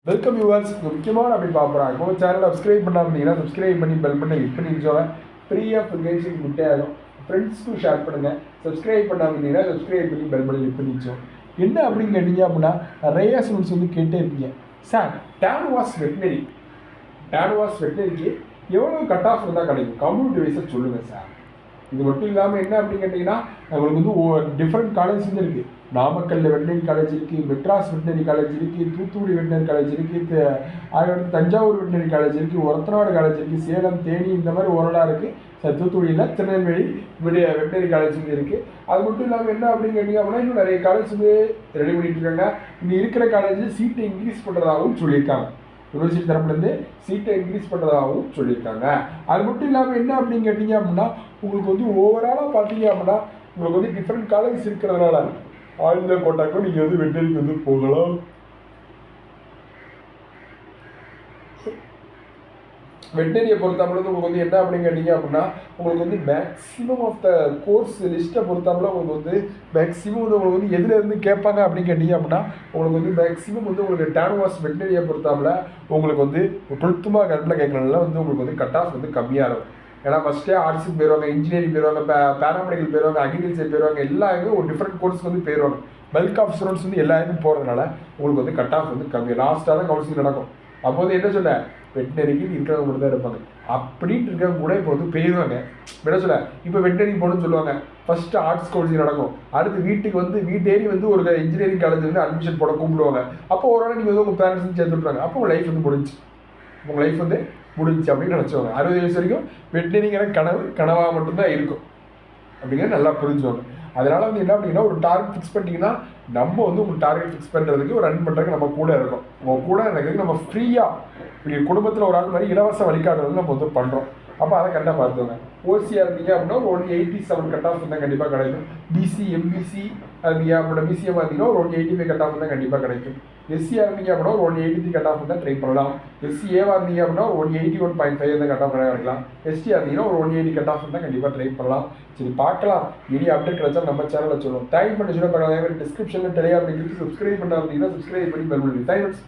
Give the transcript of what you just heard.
Welcome viewers. முக்கியமான அப்படி பார்க்குறாங்க உங்கள் சேனலை சப்ஸ்கிரைப் பண்ணாமல் சப்ஸ்கிரைப் பண்ணி பெல் பண்ணி இப்போ நீங்கள் ஃப்ரீயாக ஃபுல்கேஷன் முட்டையாகும் ஃப்ரெண்ட்ஸ்க்கும் ஷேர் பண்ணுங்கள். சப்ஸ்கிரைப் பண்ணாமல் சப்ஸ்கிரைப் பண்ணி பெல் பண்ணி இப்போ நிச்சோம். என்ன அப்படின்னு கேட்டீங்க அப்படின்னா நிறைய ஸ்டூடெண்ட்ஸ் வந்து கேட்டே இருக்கீங்க, சார் டான்வாஸ் வெட்டினரிக்கு எவ்வளோ கட் ஆஃப் இருந்தால் கிடைக்கும், கம்ப்யூட்டர் வைஸை சொல்லுங்கள் சார். இது மட்டும் இல்லாமல் என்ன அப்படின்னு கேட்டிங்கன்னா நம்மளுக்கு வந்து டிஃப்ரெண்ட் காலேஜ் வந்து இருக்குது. நாமக்கல்லில் வெட்டினரி காலேஜ் இருக்குது, மெட்ராஸ் வெட்டினரி காலேஜ் இருக்குது, தூத்துக்குடி வெட்டினரி காலேஜ் இருக்குது, அதுக்கடுத்து தஞ்சாவூர் வெட்டினரி காலேஜ் இருக்குது, ஒரத்தநாடு காலேஜ் இருக்குது, சேலம், தேனி இந்த மாதிரி ஓரலாக இருக்குது. தூத்துக்குடியில் திருநெல்வேலி வெட்டினரி காலேஜ் வந்து இருக்குது. அது மட்டும் இல்லாமல் என்ன அப்படின்னு கேட்டிங்க அப்படின்னா இன்னும் நிறைய காலேஜ் வந்து ரெடி பண்ணிட்டு இருக்காங்க. இங்கே இருக்கிற காலேஜில் சீட்டை இன்க்ரீஸ் பண்ணுறதாகவும் சொல்லியிருக்காங்க. யூனிவர்சிட்டி தரப்புலேருந்து சீட்டை இன்க்ரீஸ் பண்ணுறதாகவும் சொல்லியிருக்காங்க. அது மட்டும் இல்லாமல் என்ன அப்படின்னு கேட்டிங்க அப்படின்னா உங்களுக்கு வந்து ஓவராலாக பார்த்தீங்க அப்படின்னா உங்களுக்கு வந்து டிஃப்ரெண்ட் காலேஜ் இருக்கிறதுனால ஆழ்ந்த கோட்டாக்கும் நீங்கள் வந்து வெட்டரிக்கு வந்து போகலாம். வெட்டரியை பொறுத்தவரை உங்களுக்கு வந்து என்ன அப்படின்னு கேட்டிங்க அப்படின்னா உங்களுக்கு வந்து மேக்ஸிமம் ஆஃப் த கோர்ஸ் லிஸ்ட்டை பொறுத்தவரை உங்களுக்கு வந்து மேக்ஸிமம் வந்து உங்களுக்கு வந்து எதில் இருந்து கேட்பாங்க அப்படின்னு கேட்டிங்க அப்படின்னா உங்களுக்கு வந்து மேக்ஸிமம் வந்து உங்களுக்கு டான்வாஸ் வெட்டரியை பொறுத்தவரை உங்களுக்கு வந்து 12th மார்க் கரெக்டில் கேட்கறதுனால வந்து உங்களுக்கு வந்து கட் ஆஃப் வந்து கம்மியாக இருக்கும். ஏன்னா ஃபஸ்ட்டே ஆர்ட்ஸுக்கு போயிடுவாங்க, இன்ஜினியரிங் போயிடுவாங்க, பேராமெடிக்கல் போயிடுவாங்க, அக்ரிகல்ச்சர் போயிடுவாங்க, எல்லாருமே ஒரு டிஃப்ரெண்ட் கோர்ஸ்க்கு வந்து போயிடுவாங்க. பல்க் ஆஃப் ஸ்டூடெண்ட்ஸ் வந்து எல்லாருமே போகிறதுனால உங்களுக்கு வந்து கட் ஆஃப் வந்து கம்மி. லாஸ்ட்டாக தான் கவுன்சிலிங் நடக்கும். அப்போ வந்து என்ன சொல்ல வெட்டினரிக்கு இருக்கிறவங்க மட்டும் தான் இருப்பாங்க அப்படின்ட்டு இருக்கவங்க கூட இப்போ வந்து போயிடுவாங்க. என்ன சொல்ல இப்போ வெட்டினரி போகணும்னு சொல்லுவாங்க. ஃபஸ்ட்டு ஆர்ட்ஸ் கவுன்சிலிங் நடக்கும். அடுத்து வீட்டுக்கு வந்து வீட்டேறி வந்து ஒரு இன்ஜினியரிங் காலேஜ் வந்து அட்மிஷன் போட கூப்பிடுவாங்க. அப்போ ஒரு நாள் நீங்கள் வந்து உங்கள் பேரண்ட்ஸ் வந்து சேர்த்து விட்றாங்க. அப்போ உங்கள் லைஃப் வந்து முடிஞ்சு அப்படின்னு நினச்சவங்க 60 வயசு வரைக்கும் வெட்டினரிங்கிற கனவாக மட்டும்தான் இருக்கும் அப்படிங்கிறத நல்லா புரிஞ்சுவாங்க. அதனால் வந்து என்ன அப்படின்னா ஒரு டார்கெட் ஃபிக்ஸ் பண்ணிட்டீங்கன்னா நம்ம வந்து உங்களுக்கு டார்கெட் ஃபிக்ஸ் பண்ணுறதுக்கு ஒரு ரன் பண்ணுறதுக்கு நம்ம கூட இருக்கும். உங்கள் கூட இருக்கிறதுக்கு நம்ம ஃப்ரீயாக குடும்பத்தில் ஒரு ஆள் மாதிரி இலவச வழிகாட்டுறது நம்ம வந்து பண்ணுறோம். அப்போ அதை கரெக்டாக பார்த்துவாங்க. ஓசியாக இருந்தீங்க அப்படின்னா ஒரு 187 கட் ஆஃப் இருந்தால் கண்டிப்பாக கிடைக்கும். பிசி எம்பிசி இருந்தீங்க அப்படின்னா பிசிஎம் இருந்தீங்கன்னா ஒரு 185 கட் ஆஃப் இருந்தால் கண்டிப்பாக கிடைக்கும். எஸ்சியாக இருந்தீங்க அப்படின்னா ஒரு 183 கட் ஆஃப் தான் ட்ரை பண்ணலாம். எஸ்சிஏவாக இருந்தீங்க அப்படின்னா ஒரு 181.5 இருந்தால் கட் ஆஃப் கிடைக்கலாம். எஸ்டியாக இருந்தீங்கன்னா ஒரு 180 கட் ஆஃப் இருந்தால் கண்டிப்பாக ட்ரை பண்ணலாம். சரி பார்க்கலாம். இனி அப்டேட் கிடைச்சா நம்ம சேனலில் சொல்லுவோம். தேங்க் பண்ணி சொல்ல டிஸ்கிரிப்ஷனில் டெலிகிராம் லிங்க் சப்ஸ்கிரைப் பண்ணால் சப்ஸ்கிரைப் பண்ணி பெல் பண்ணி தேங்க்ஸ்.